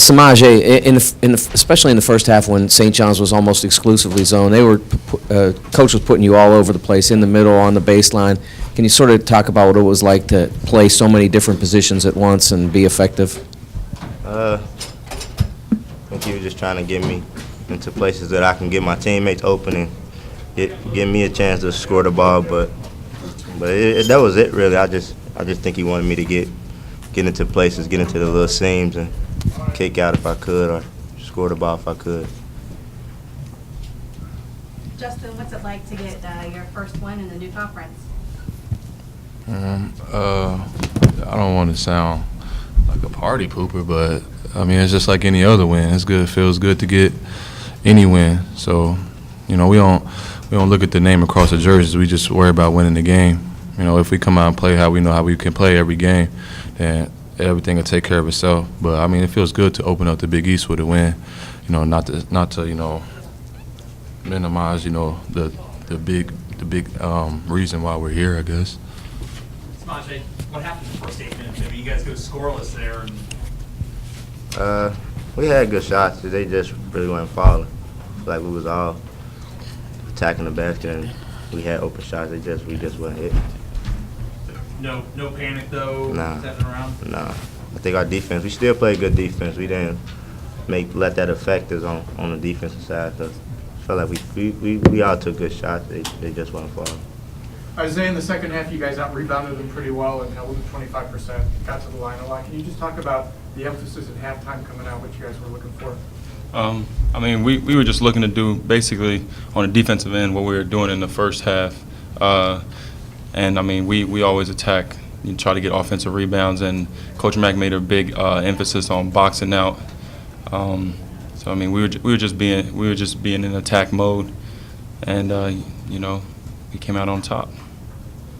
Semaj, especially in the first half when St. John's was almost exclusively zone, coach was putting you all over the place, in the middle, on the baseline. Can you sort of talk about what it was like to play so many different positions at once and be effective? I think he was just trying to get me into places that I can get my teammates open and give me a chance to score the ball. But that was it, really. I just think he wanted me to get into places, get into the little seams, and kick out if I could, or score the ball if I could. Justin, what's it like to get your first win in the new conference? I don't want to sound like a party pooper, but I mean, it's just like any other win. It's good. It feels good to get any win. So, we don't look at the name across the jerseys. We just worry about winning the game. If we come out and play how we know how we can play every game, then everything will take care of itself. But I mean, it feels good to open up the Big East with a win. Not to minimize the big reason why we're here, I guess. Semaj, what happened in the first 8 minutes? I mean, you guys go scoreless there. We had good shots. They just really weren't falling. Like we was all attacking the basket, and we had open shots. We just weren't hitting. No panic though. Nah. Stepping around. Nah. I think our defense. We still played good defense. We didn't let that affect us on the defensive side. So I felt like we all took good shots. They just weren't falling. Isaiah, in the second half, you guys out-rebounded them pretty well and held them 25%, got to the line a lot. Can you just talk about the emphasis at halftime coming out, what you guys were looking for? I mean, we were just looking to do basically on the defensive end what we were doing in the first half. And, I mean, we always attack, try to get offensive rebounds, and Coach Mack made a big emphasis on boxing out. So, I mean, we were just being in attack mode, and, we came out on top.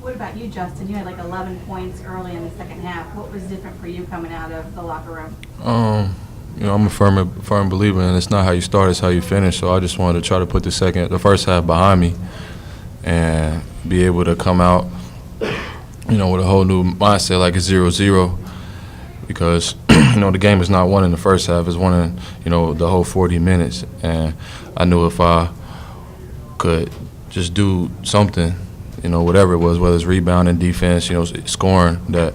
What about you, Justin? You had like 11 points early in the second half. What was different for you coming out of the locker room? I'm a firm believer in it's not how you start, it's how you finish. So I just wanted to try to put the first half behind me and be able to come out, with a whole new mindset, like it's 0-0, because the game is not won in the first half, it's won in the whole 40 minutes. And I knew if I could just do something, whatever it was, whether it's rebounding, defense, scoring, that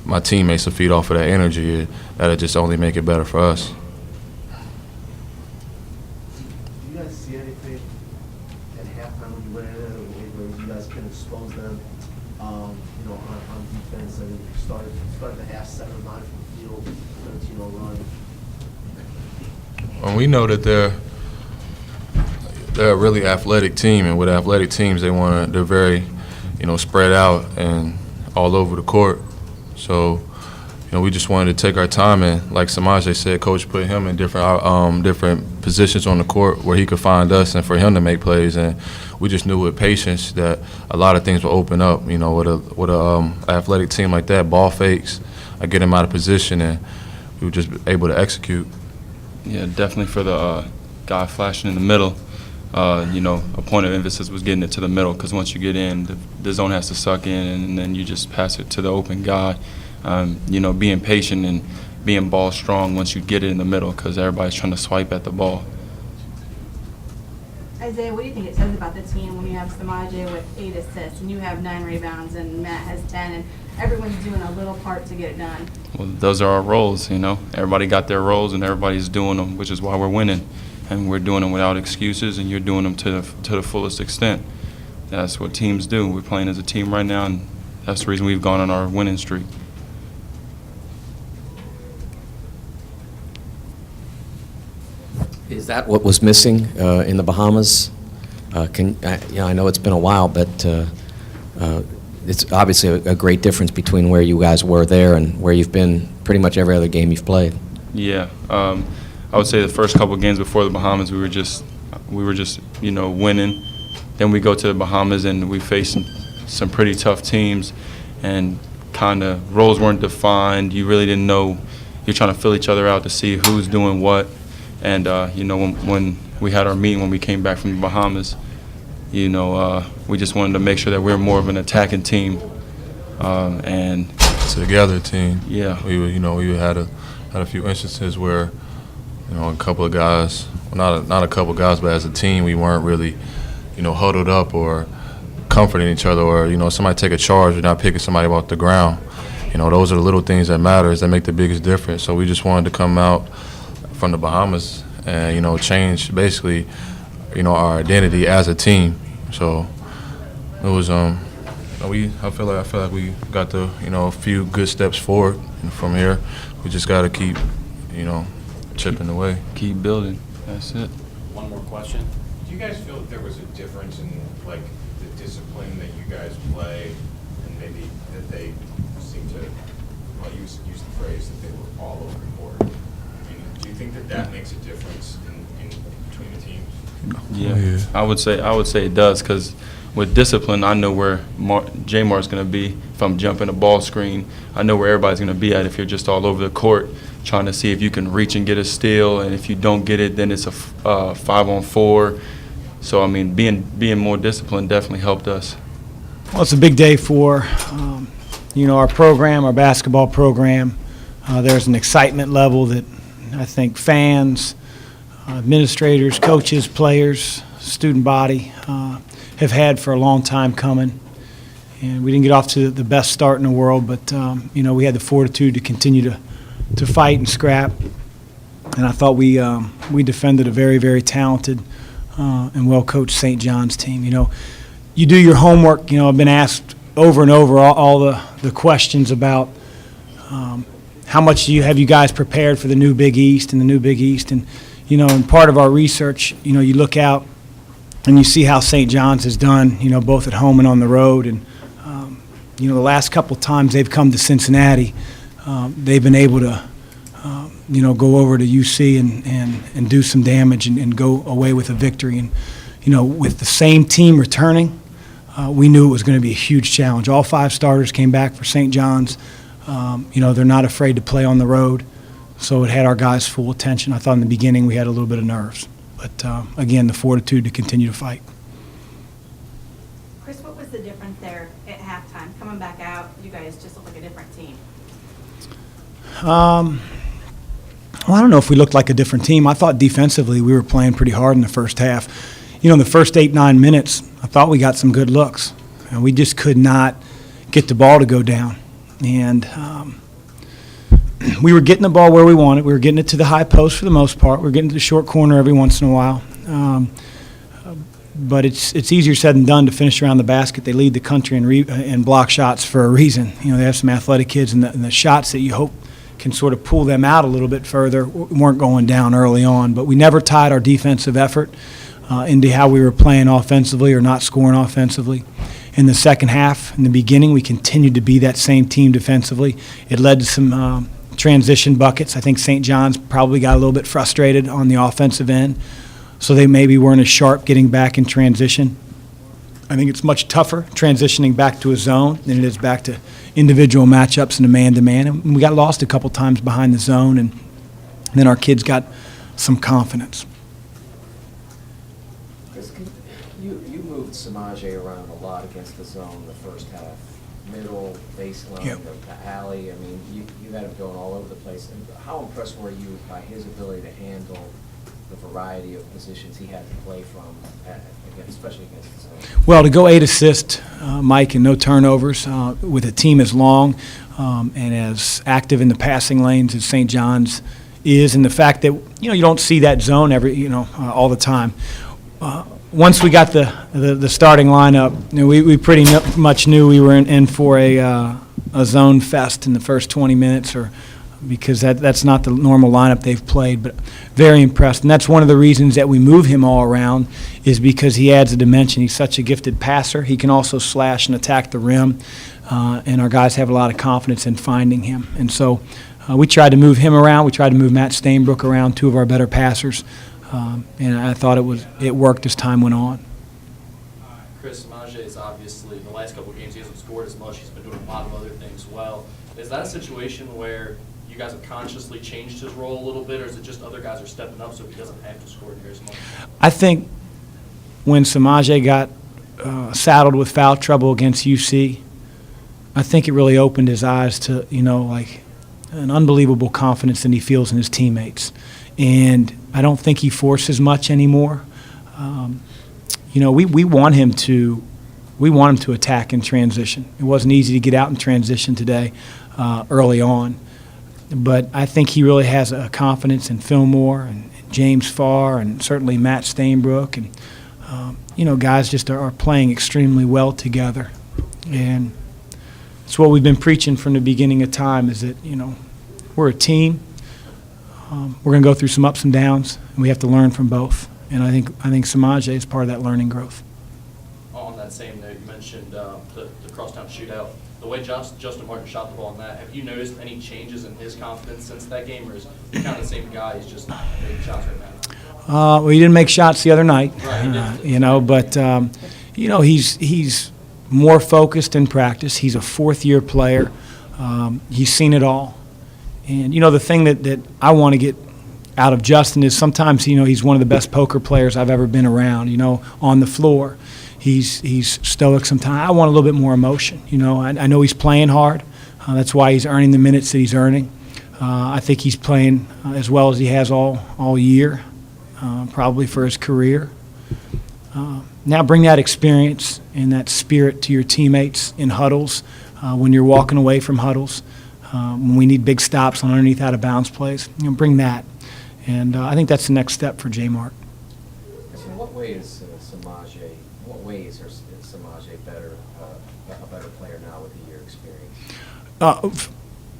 my teammates will feed off of that energy. That'll just only make it better for us. Do you guys see anything at halftime when you went in where you guys can expose them, on defense? I mean, you started the half 7-9 from the field, 13-0 run. And we know that they're a really athletic team, and with athletic teams, they're very, spread out and all over the court. So, we just wanted to take our time, and like Semaj said, Coach put him in different positions on the court where he could find us and for him to make plays. And we just knew with patience that a lot of things will open up. With a athletic team like that, ball fakes, I get him out of position, and we were just able to execute. Yeah, definitely for the guy flashing in the middle. A point of emphasis was getting it to the middle, because once you get in, the zone has to suck in, and then you just pass it to the open guy. Being patient and being ball strong once you get it in the middle, because everybody's trying to swipe at the ball. Isaiah, what do you think it says about the team when you have Semaj with 8 assists and you have 9 rebounds and Matt has 10, and everyone's doing a little part to get it done? Well, those are our roles, Everybody got their roles, and everybody's doing them, which is why we're winning. And we're doing them without excuses, and you're doing them to the fullest extent. That's what teams do. We're playing as a team right now, and that's the reason we've gone on our winning streak. Is that what was missing in the Bahamas? I know it's been a while, but it's obviously a great difference between where you guys were there and where you've been pretty much every other game you've played. Yeah. I would say the first couple of games before the Bahamas, we were just winning. Then we go to the Bahamas and we face some pretty tough teams, and kind of roles weren't defined. You really didn't know. You're trying to fill each other out to see who's doing what. And when we had our meeting when we came back from the Bahamas, we just wanted to make sure that we're more of an attacking team and together team. Yeah. We had a few instances where a couple of guys, well, not a couple of guys, but as a team, we weren't really, huddled up or comforting each other, or somebody take a charge, we're not picking somebody off the ground. Those are the little things that matters that make the biggest difference. So we just wanted to come out from the Bahamas and change basically our identity as a team. So it was I feel like we got the a few good steps forward, and from here we just got to keep chipping away. Keep building. That's it. One more question. Do you guys feel that there was a difference in like the discipline that you guys play, and maybe that they seem to, well, use the phrase that they were all over the board? I mean, do you think that makes a difference in between the teams? Yeah, I would say it does, because with discipline, I know where Jamar is going to be. If I'm jumping a ball screen, I know where everybody's going to be at. If you're just all over the court trying to see if you can reach and get a steal, and if you don't get it, then it's a 5-on-4. So I mean, being more disciplined definitely helped us. Well, it's a big day for our program, our basketball program. There's an excitement level that I think fans, administrators, coaches, players, student body have had for a long time coming. And we didn't get off to the best start in the world, but we had the fortitude to continue to fight and scrap. And I thought we defended a very, very talented and well-coached St. John's team. You do your homework. I've been asked over and over all the questions about how much have you guys prepared for the new Big East and the new Big East. And, and part of our research, you look out and you see how St. John's has done, both at home and on the road. And, the last couple times they've come to Cincinnati, they've been able to, go over to UC and do some damage and go away with a victory. And, with the same team returning, we knew it was going to be a huge challenge. All 5 starters came back for St. John's. They're not afraid to play on the road, so it had our guys' full attention. I thought in the beginning we had a little bit of nerves, but again, the fortitude to continue to fight. Chris, what was the difference there at halftime? Coming back out, you guys just look like a different team. Well, I don't know if we looked like a different team. I thought defensively we were playing pretty hard in the first half. In the first 8-9 minutes, I thought we got some good looks. And we just could not get the ball to go down. And we were getting the ball where we wanted. We were getting it to the high post for the most part. We were getting to the short corner every once in a while. But it's easier said than done to finish around the basket. They lead the country in block shots for a reason. They have some athletic kids, and the shots that you hope can sort of pull them out a little bit further weren't going down early on. But we never tied our defensive effort into how we were playing offensively or not scoring offensively. In the second half, in the beginning, we continued to be that same team defensively. It led to some transition buckets. I think St. John's probably got a little bit frustrated on the offensive end, so they maybe weren't as sharp getting back in transition. I think it's much tougher transitioning back to a zone than it is back to individual matchups and a man-to-man. And we got lost a couple times behind the zone, and then our kids got some confidence. Chris, you moved Semaj around a lot against the zone in the first half. Middle, baseline, Yep. the alley. I mean, you had him going all over the place. And how impressed were you by his ability to handle the variety of positions he had to play from, especially against the zone? Well, to go 8 assists, Mike, and no turnovers with a team as long and as active in the passing lanes as St. John's is, and the fact that you don't see that zone all the time. Once we got the starting lineup, we pretty much knew we were in for a zone fest in the first 20 minutes, because that's not the normal lineup they've played. But very impressed, and that's one of the reasons that we move him all around, is because he adds a dimension. He's such a gifted passer. He can also slash and attack the rim, and our guys have a lot of confidence in finding him. And so we tried to move him around. We tried to move Matt Stainbrook around, 2 of our better passers. And I thought it worked as time went on. Chris, Semaj is obviously, in the last couple of games, he hasn't scored as much. He's been doing a lot of other things well. Is that a situation where you guys have consciously changed his role a little bit, or is it just other guys are stepping up so he doesn't have to score near as much? I think when Semaj got saddled with foul trouble against UC, I think it really opened his eyes to, an unbelievable confidence that he feels in his teammates. and I don't think he forces much anymore. We want him to attack in transition. It wasn't easy to get out in transition today early on, but I think he really has a confidence in Philmore and James Farr and certainly Matt Stainbrook, and guys just are playing extremely well together. And it's what we've been preaching from the beginning of time, is that, we're a team. We're going to go through some ups and downs, and we have to learn from both. And I think Semaj is part of that learning growth. On that same note, you mentioned the crosstown shootout. The way Justin Martin shot the ball on that, have you noticed any changes in his confidence since that game, or is he kind of the same guy? He's just making shots right now. Well, he didn't make shots the other night, Right, he's more focused in practice. He's a fourth-year player. He's seen it all. And, the thing that I want to get out of Justin is sometimes, he's one of the best poker players I've ever been around, on the floor. He's stoic sometimes. I want a little bit more emotion. I know he's playing hard. That's why he's earning the minutes that he's earning. I think he's playing as well as he has all year, probably for his career. Now bring that experience and that spirit to your teammates in huddles, when you're walking away from huddles, when we need big stops on underneath out-of-bounds plays. Bring that. And I think that's the next step for J-Mart. So in what way is Semaj a better player now with a year experience?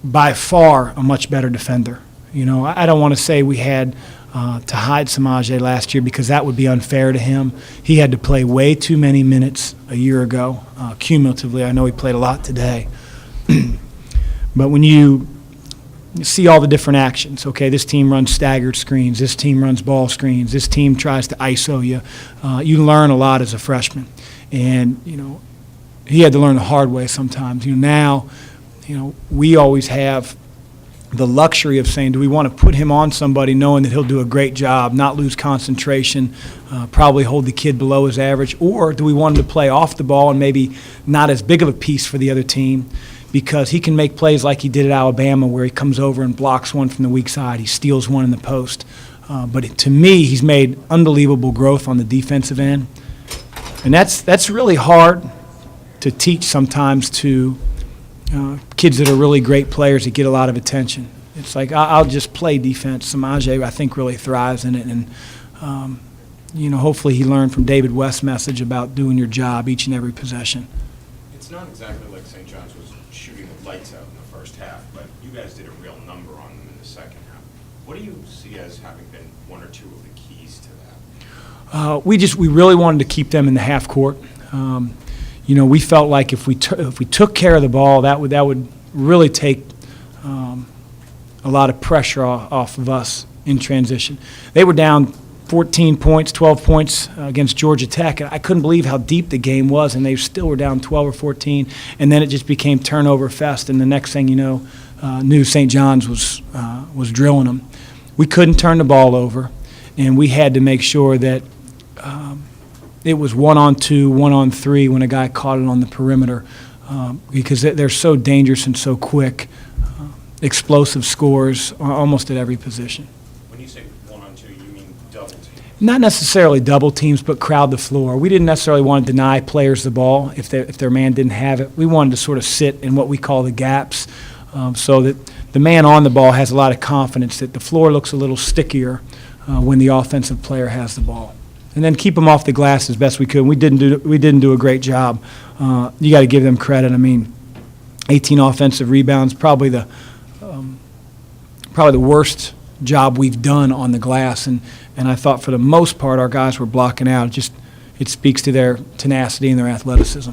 By far a much better defender. I don't want to say we had to hide Semaj last year, because that would be unfair to him. He had to play way too many minutes a year ago, cumulatively. I know he played a lot today. But when you see all the different actions, okay, this team runs staggered screens, this team runs ball screens, this team tries to ISO you, you learn a lot as a freshman. And, he had to learn the hard way sometimes. Now, we always have the luxury of saying, do we want to put him on somebody knowing that he'll do a great job, not lose concentration, probably hold the kid below his average, or do we want him to play off the ball and maybe not as big of a piece for the other team, because he can make plays like he did at Alabama, where he comes over and blocks one from the weak side, he steals one in the post. But to me, he's made unbelievable growth on the defensive end. And that's really hard to teach sometimes to kids that are really great players that get a lot of attention. It's like, I'll just play defense. Semaj, I think, really thrives in it. And, hopefully he learned from David West's message about doing your job each and every possession. It's not exactly like St. John's was shooting the lights out in the first half, but you guys did a real number on them in the second half. What do you see as having been one or two of the keys to that? We really wanted to keep them in the half court. We felt like if we took care of the ball, that would really take a lot of pressure off of us in transition. They were down 14 points, 12 points against Georgia Tech. I couldn't believe how deep the game was, and they still were down 12 or 14, and then it just became turnover fest, and the next thing you know, knew St. John's was drilling them. We couldn't turn the ball over, and we had to make sure that it was 1-on-2, 1-on-3 when a guy caught it on the perimeter, because they're so dangerous and so quick. Explosive scores almost at every position. When you say 1-on-2, you mean double team? Not necessarily double teams, but crowd the floor. We didn't necessarily want to deny players the ball if their man didn't have it. We wanted to sort of sit in what we call the gaps, so that the man on the ball has a lot of confidence that the floor looks a little stickier when the offensive player has the ball. And then keep them off the glass as best we could. We didn't do a great job. You got to give them credit. I mean, 18 offensive rebounds, probably the worst job we've done on the glass. And I thought for the most part our guys were blocking out. It speaks to their tenacity and their athleticism.